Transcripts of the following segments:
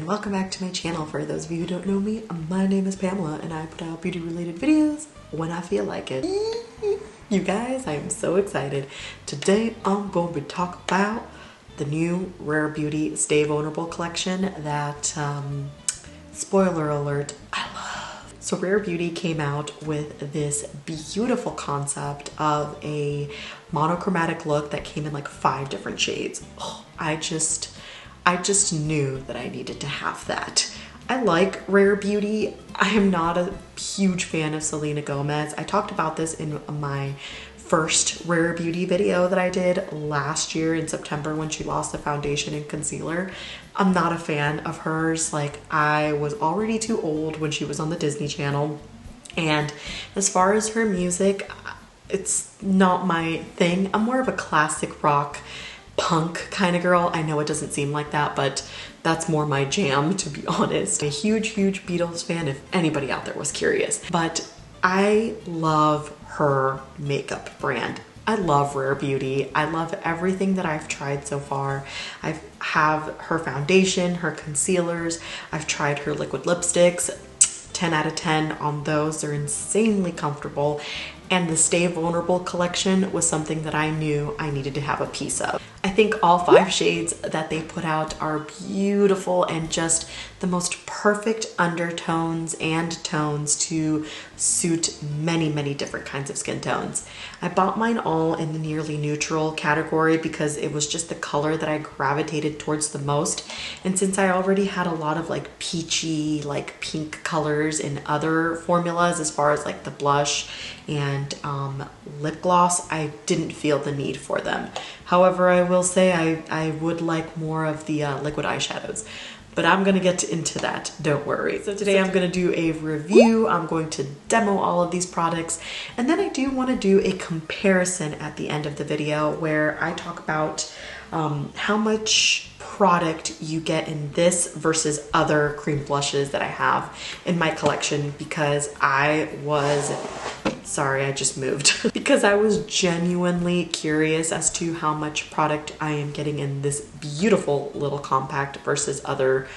and welcome back to my channel. For those of you who don't know me, my name is Pamela and I put out beauty related videos when I feel like it. You guys, I am so excited. Today I'm going to talk about the new Rare Beauty Stay Vulnerable collection that, spoiler alert, I love. So Rare Beauty came out with this beautiful concept of a monochromatic look that came in like 5 different shades. Oh, I just knew that I needed to have that. I like Rare Beauty. I am not a huge fan of Selena Gomez. I talked about this in my first Rare Beauty video that I did last year in September when she lost the foundation and concealer. I'm not a fan of hers. Like, I was already too old when she was on the Disney Channel. And as far as her music, it's not my thing. I'm more of a classic rock punk kind of girl. I know it doesn't seem like that, but that's more my jam, to be honest. A huge Beatles fan, if anybody out there was curious. But I love her makeup brand. I love Rare Beauty. I love everything that I've tried so far. I have her foundation, her concealers. I've tried her liquid lipsticks. 10 out of 10 on those. They're insanely comfortable. And the Stay Vulnerable collection was something that I knew I needed to have a piece of. I think all 5 shades that they put out are beautiful and just the most perfect undertones and tones to suit many different kinds of skin tones. I bought mine all in the nearly neutral category because it was just the color that I gravitated towards the most. And since I already had a lot of like peachy, like pink colors in other formulas as far as like the blush and lip gloss, I didn't feel the need for them. However, I will say I would like more of the liquid eyeshadows, but I'm gonna get into that, don't worry. So today I'm gonna do a review, I'm going to demo all of these products, and then I do wanna do a comparison at the end of the video where I talk about how much product you get in this versus other cream blushes that I have in my collection, because I was, sorry, I just moved. Because I was genuinely curious as to how much product I am getting in this beautiful little compact versus other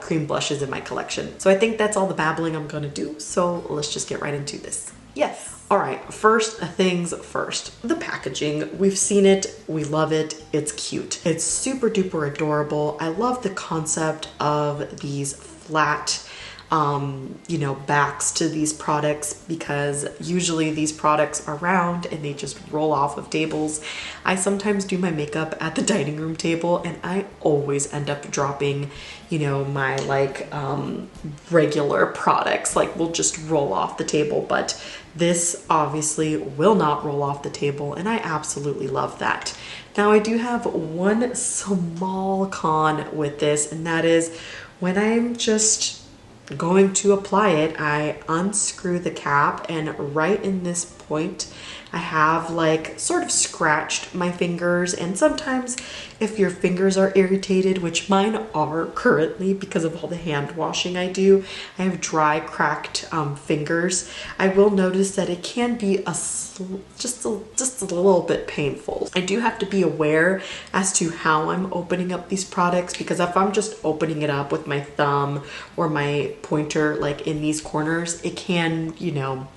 cream blushes in my collection. So I think that's all the babbling I'm gonna do. So let's just get right into this. Yes. All right, first things first, the packaging. We've seen it, we love it, it's cute. It's super duper adorable. I love the concept of these flat, you know, backs to these products, because usually these products are round and they just roll off of tables. I sometimes do my makeup at the dining room table and I always end up dropping, you know, my like regular products, like will just roll off the table, but this obviously will not roll off the table and I absolutely love that. Now I do have one small con with this, and that is when I'm just going to apply it, I unscrew the cap, and right in this point I have like sort of scratched my fingers. And sometimes if your fingers are irritated, which mine are currently because of all the hand washing I do, I have dry, cracked fingers, I will notice that it can be just a little bit painful. I do have to be aware as to how I'm opening up these products, because if I'm just opening it up with my thumb or my pointer like in these corners, it can, you know,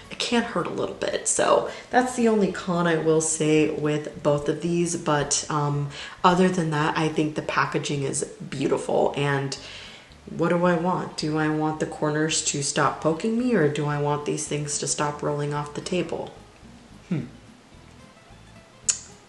it can hurt a little bit. So that's the only con I will say with both of these. But other than that, I think the packaging is beautiful. And what do I want? Do I want the corners to stop poking me, or do I want these things to stop rolling off the table?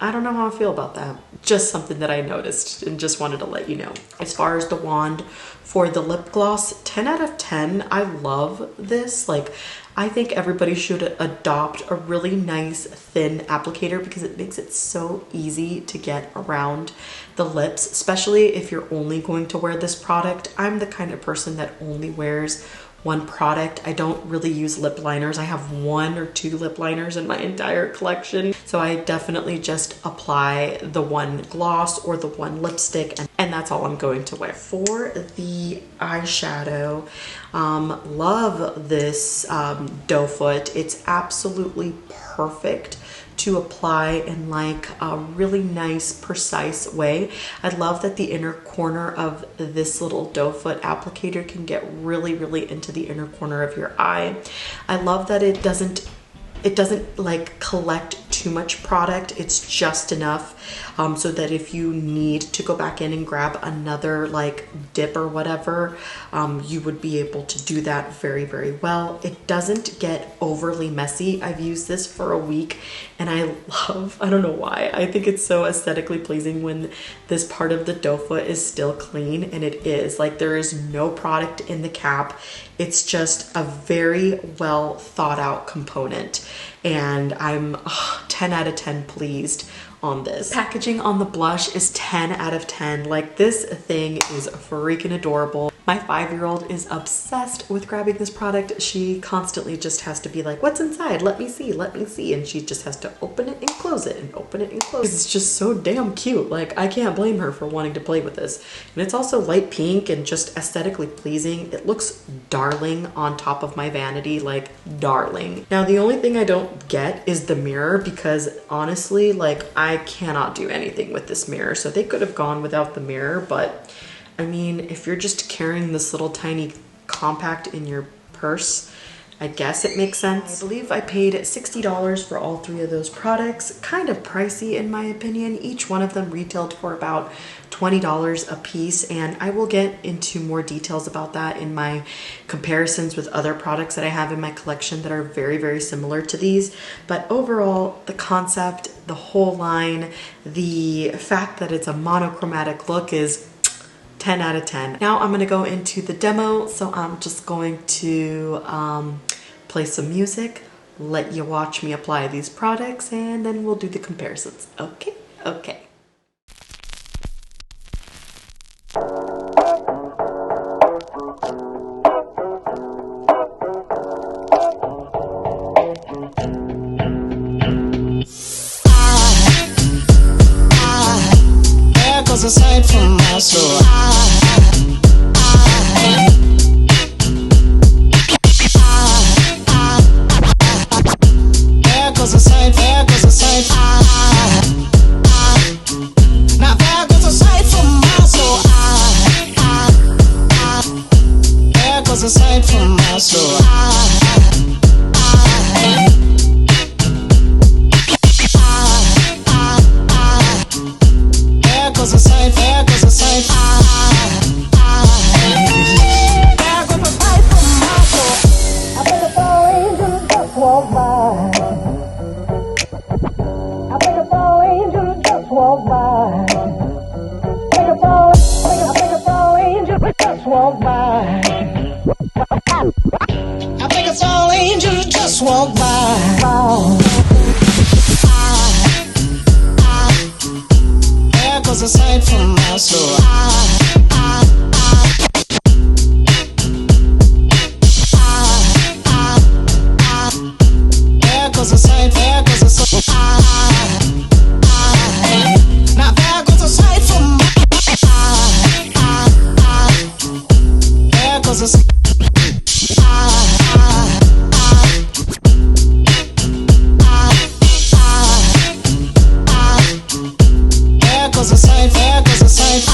I don't know how I feel about that. Just something that I noticed and just wanted to let you know. As far as the wand for the lip gloss, 10 out of 10. I love this. Like, I think everybody should adopt a really nice thin applicator, because it makes it so easy to get around the lips, especially if you're only going to wear this product. I'm the kind of person that only wears one product. I don't really use lip liners. I have 1 or 2 lip liners in my entire collection. So I definitely just apply the one gloss or the one lipstick, and and that's all I'm going to wear. For the eyeshadow, love this doe foot. It's absolutely perfect to apply in like a really nice, precise way. I love that the inner corner of this little doe foot applicator can get really, really into the inner corner of your eye. I love that it doesn't like collect too much product. It's just enough so that if you need to go back in and grab another like dip or whatever, you would be able to do that very, very well. It doesn't get overly messy. I've used this for a week and I don't know why, I think it's so aesthetically pleasing when this part of the doe foot is still clean, and it is. Like, there is no product in the cap. It's just a very well thought out component, and I'm 10 out of 10 pleased on this. Packaging on the blush is 10 out of 10. Like, this thing is freaking adorable. My 5-year-old is obsessed with grabbing this product. She constantly just has to be like, what's inside? Let me see, let me see. And she just has to open it and close it and open it and close it. It's just so damn cute. Like, I can't blame her for wanting to play with this. And it's also light pink and just aesthetically pleasing. It looks darling on top of my vanity, like darling. Now, the only thing I don't get is the mirror, because honestly, like, I cannot do anything with this mirror. So they could have gone without the mirror, but I mean, if you're just carrying this little tiny compact in your purse, I guess it makes sense. I believe I paid $60 for all 3 of those products. Kind of pricey in my opinion. Each one of them retailed for about $20 a piece, and I will get into more details about that in my comparisons with other products that I have in my collection that are very, very similar to these. But overall, the concept, the whole line, the fact that it's a monochromatic look is 10 out of 10. Now I'm gonna go into the demo, so I'm just going to play some music, let you watch me apply these products, and then we'll do the comparisons. Okay? Okay. Aside from my soul, there goes a sight, there goes a sight. Now there goes a sight from my soul. There goes a sight from my soul. There goes a sight, there goes a sight. There goes a sight from my soul. I think a fall angel just walked by. I think a fall angel just walked by. I think a fall angel just walked by. I think a fall angel just walked by. There goes a sight from my soul. There goes a sight, there goes a sight. Now there goes a sight from my there goes a sight. There goes a sight, there goes a sight.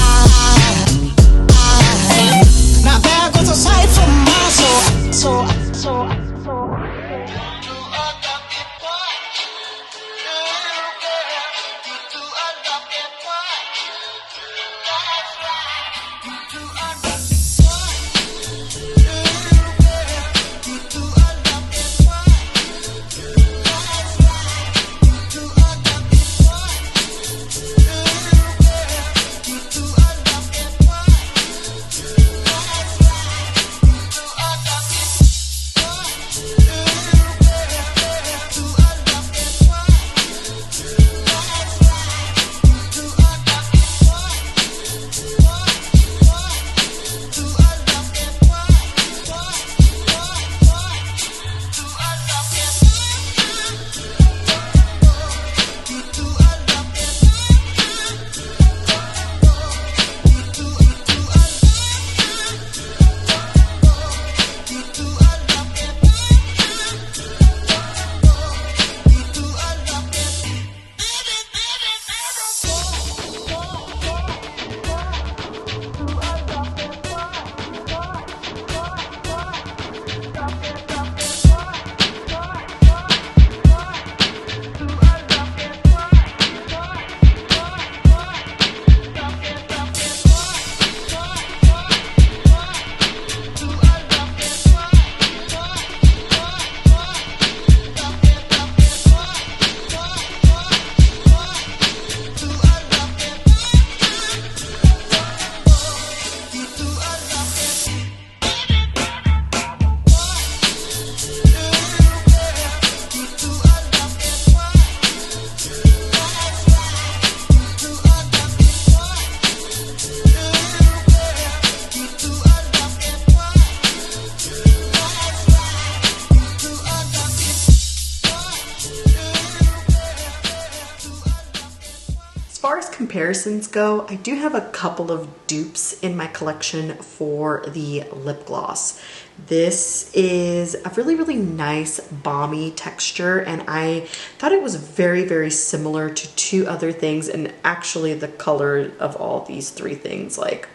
far as comparisons go, I do have a couple of dupes in my collection for the lip gloss. This is a really, really nice balmy texture, and I thought it was very, very similar to two other things, and actually the color of all these three things, like,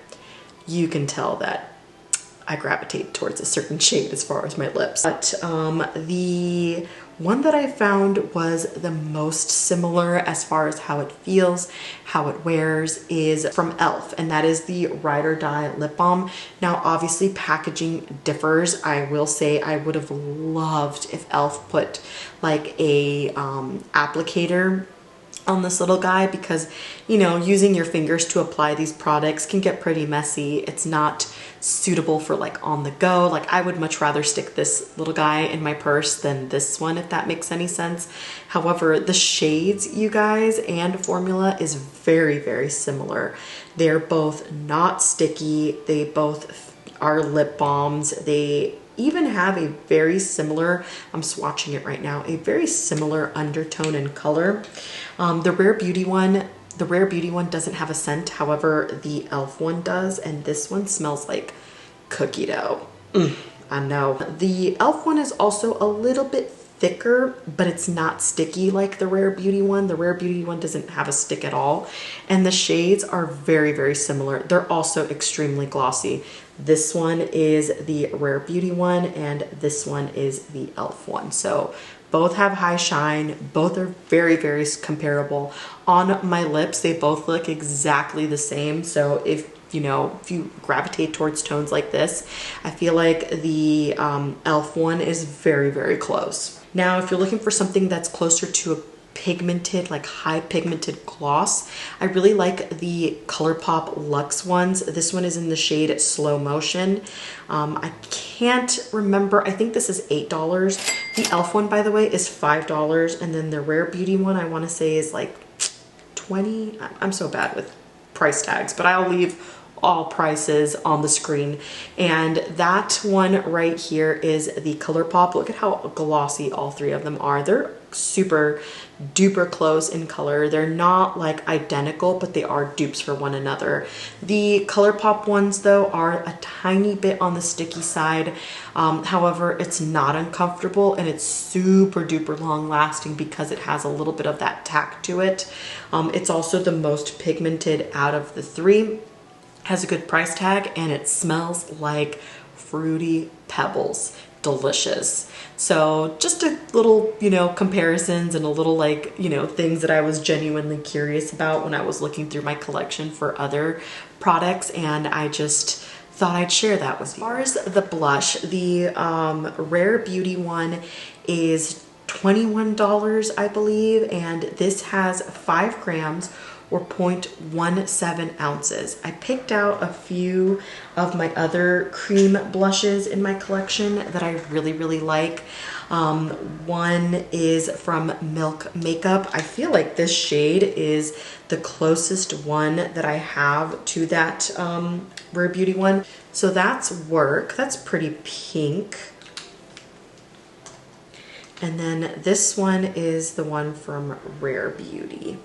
you can tell that I gravitate towards a certain shade as far as my lips. But the one that I found was the most similar as far as how it feels, how it wears, is from e.l.f. and that is the Ride or Die lip balm. Now obviously packaging differs. I will say I would have loved if e.l.f. put like a applicator on this little guy, because you know, using your fingers to apply these products can get pretty messy. It's not suitable for like on the go. Like I would much rather stick this little guy in my purse than this one, if that makes any sense. However, the shades, you guys, and formula is very, very similar. They're both not sticky. They both are lip balms. They even have a very similar, I'm swatching it right now, a very similar undertone and color. The Rare Beauty one doesn't have a scent, however the e.l.f. one does, and this one smells like cookie dough. I know. The e.l.f. one is also a little bit thicker, but it's not sticky like the Rare Beauty one. The Rare Beauty one doesn't have a stick at all, and the shades are very, very similar. They're also extremely glossy. This one is the Rare Beauty one, and this one is the e.l.f. one. So both have high shine, both are very, very comparable. On my lips, they both look exactly the same. So if you know, if you gravitate towards tones like this, I feel like the e.l.f. one is very, very close. Now, if you're looking for something that's closer to a pigmented, like high pigmented gloss, I really like the ColourPop Luxe ones. This one is in the shade Slow Motion. I can't remember, I think this is $8. The e.l.f. one, by the way, is $5, and then the Rare Beauty one, I want to say, is like 20. I'm so bad with price tags, but I'll leave all prices on the screen. And that one right here is the ColourPop. Look at how glossy all three of them are. They're super duper close in color. They're not like identical, but they are dupes for one another. The ColourPop ones though are a tiny bit on the sticky side. However, it's not uncomfortable, and it's super duper long lasting because it has a little bit of that tack to it. It's also the most pigmented out of the three, has a good price tag, and it smells like Fruity Pebbles. Delicious. So just a little, you know, comparisons and a little, like, you know, things that I was genuinely curious about when I was looking through my collection for other products, and I just thought I'd share that with you. As far as the blush, the Rare Beauty one is $21, I believe, and this has 5 grams or 0.17 ounces. I picked out a few of my other cream blushes in my collection that I really, really like. One is from Milk Makeup. I feel like this shade is the closest one that I have to that Rare Beauty one. So that's Work. That's pretty pink. And then this one is the one from Rare Beauty.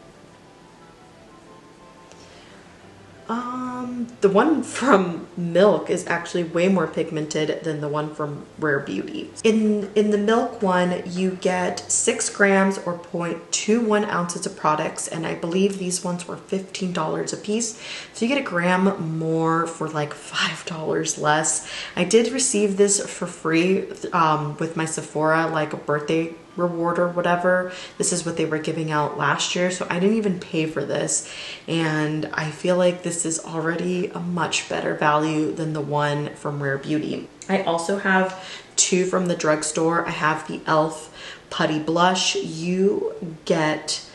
The one from Milk is actually way more pigmented than the one from Rare Beauty. In the Milk one, you get 6 grams or 0.21 ounces of products, and I believe these ones were $15 a piece. So you get a gram more for like $5 less. I did receive this for free with my Sephora, like a birthday reward or whatever. This is what they were giving out last year, so I didn't even pay for this, and I feel like this is already a much better value than the one from Rare Beauty. I also have 2 from the drugstore. I have the e.l.f. Putty Blush. You get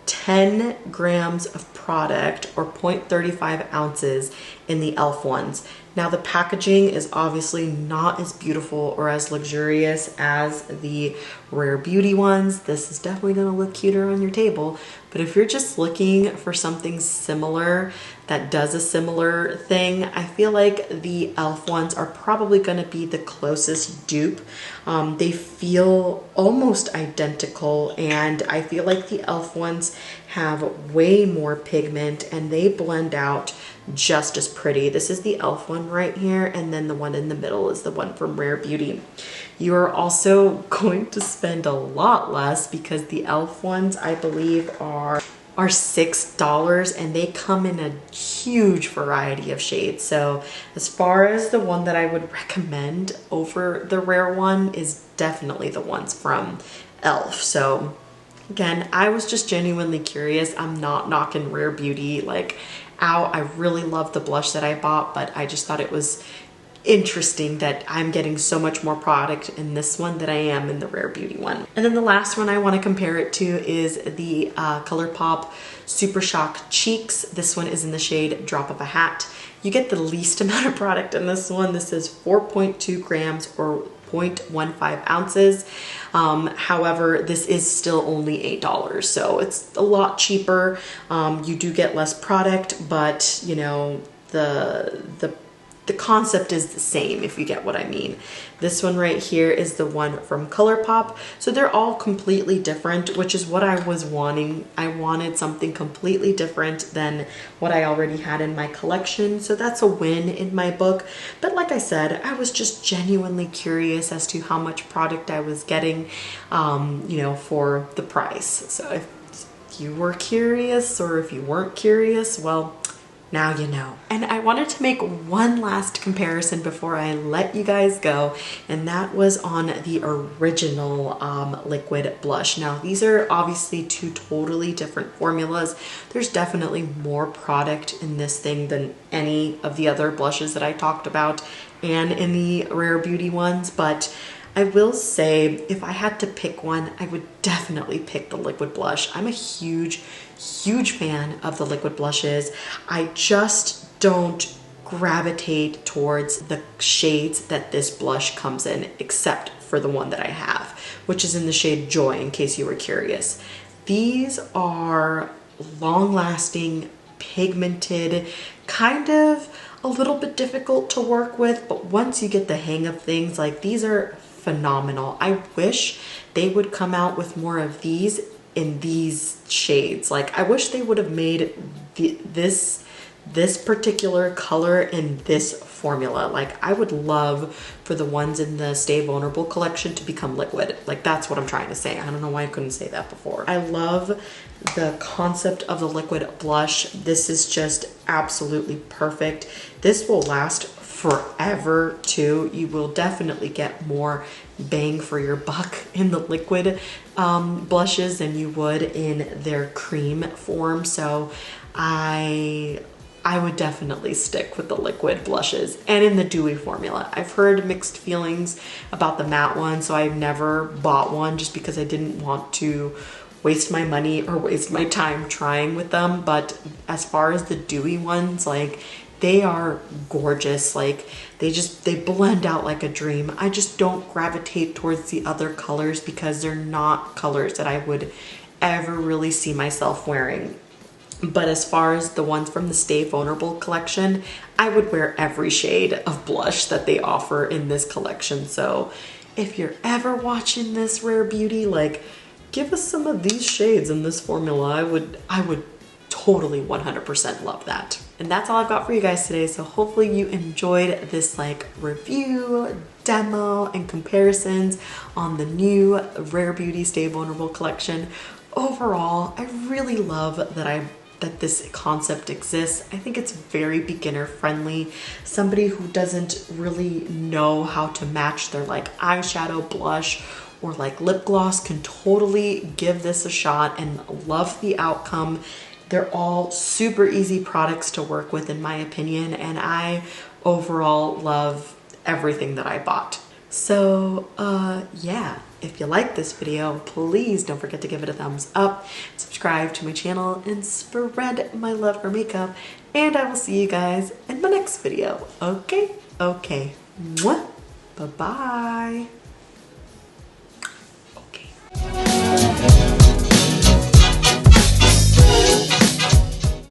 10 grams of product or 0.35 ounces in the e.l.f. ones. Now the packaging is obviously not as beautiful or as luxurious as the Rare Beauty ones. This is definitely gonna look cuter on your table. But if you're just looking for something similar that does a similar thing, I feel like the e.l.f. ones are probably gonna be the closest dupe. They feel almost identical, and I feel like the e.l.f. ones have way more pigment and they blend out just as pretty. This is the e.l.f. one right here, and then the one in the middle is the one from Rare Beauty. You are also going to spend a lot less because the e.l.f. ones, I believe, are $6, and they come in a huge variety of shades. So as far as the one that I would recommend over the Rare one is definitely the ones from e.l.f. So again, I was just genuinely curious. I'm not knocking Rare Beauty like out. I really love the blush that I bought, but I just thought it was interesting that I'm getting so much more product in this one than I am in the Rare Beauty one. And then the last one I want to compare it to is the ColourPop Super Shock Cheeks. This one is in the shade Drop of a Hat. You get the least amount of product in this one. This is 4.2 grams or 0.15 ounces. However, this is still only $8, so it's a lot cheaper. You do get less product, but you know, the concept is the same, if you get what I mean. This one right here is the one from ColourPop. So they're all completely different, which is what I was wanting. I wanted something completely different than what I already had in my collection. So that's a win in my book. But like I said, I was just genuinely curious as to how much product I was getting, you know, for the price. So if you were curious, or if you weren't curious, well, now you know. And I wanted to make one last comparison before I let you guys go, and that was on the original liquid blush. Now these are obviously two totally different formulas. There's definitely more product in this thing than any of the other blushes that I talked about and in the Rare Beauty ones, but I will say if I had to pick one, I would definitely pick the liquid blush. I'm a huge fan of the liquid blushes. I just don't gravitate towards the shades that this blush comes in, except for the one that I have, which is in the shade Joy, in case you were curious. These are long-lasting, pigmented, kind of a little bit difficult to work with, but once you get the hang of things, like, these are phenomenal. I wish they would come out with more of these in these shades. Like, I wish they would have made this particular color in this formula. Like, I would love for the ones in the Stay Vulnerable collection to become liquid. Like, that's what I'm trying to say. I don't know why I couldn't say that before. I love the concept of the liquid blush. This is just absolutely perfect. This will last forever too. You will definitely get more bang for your buck in the liquid blushes than you would in their cream form. So I would definitely stick with the liquid blushes and in the dewy formula. I've heard mixed feelings about the matte one, so I've never bought one just because I didn't want to waste my money or waste my time trying with them. But as far as the dewy ones, like, they are gorgeous. Like, they blend out like a dream. I just don't gravitate towards the other colors because they're not colors that I would ever really see myself wearing. But as far as the ones from the Stay Vulnerable collection, I would wear every shade of blush that they offer in this collection. So if you're ever watching this, Rare Beauty, like, give us some of these shades in this formula. I would totally 100% love that. And that's all I've got for you guys today. So hopefully you enjoyed this like review, demo, and comparisons on the new Rare Beauty Stay Vulnerable collection. Overall, I really love that this concept exists. I think it's very beginner friendly. Somebody who doesn't really know how to match their like eyeshadow, blush, or like lip gloss can totally give this a shot and love the outcome. They're all super easy products to work with, in my opinion, and I overall love everything that I bought. So yeah, if you like this video, please don't forget to give it a thumbs up, subscribe to my channel, and spread my love for makeup. And I will see you guys in my next video. Okay? Okay. Mwah. Bye-bye.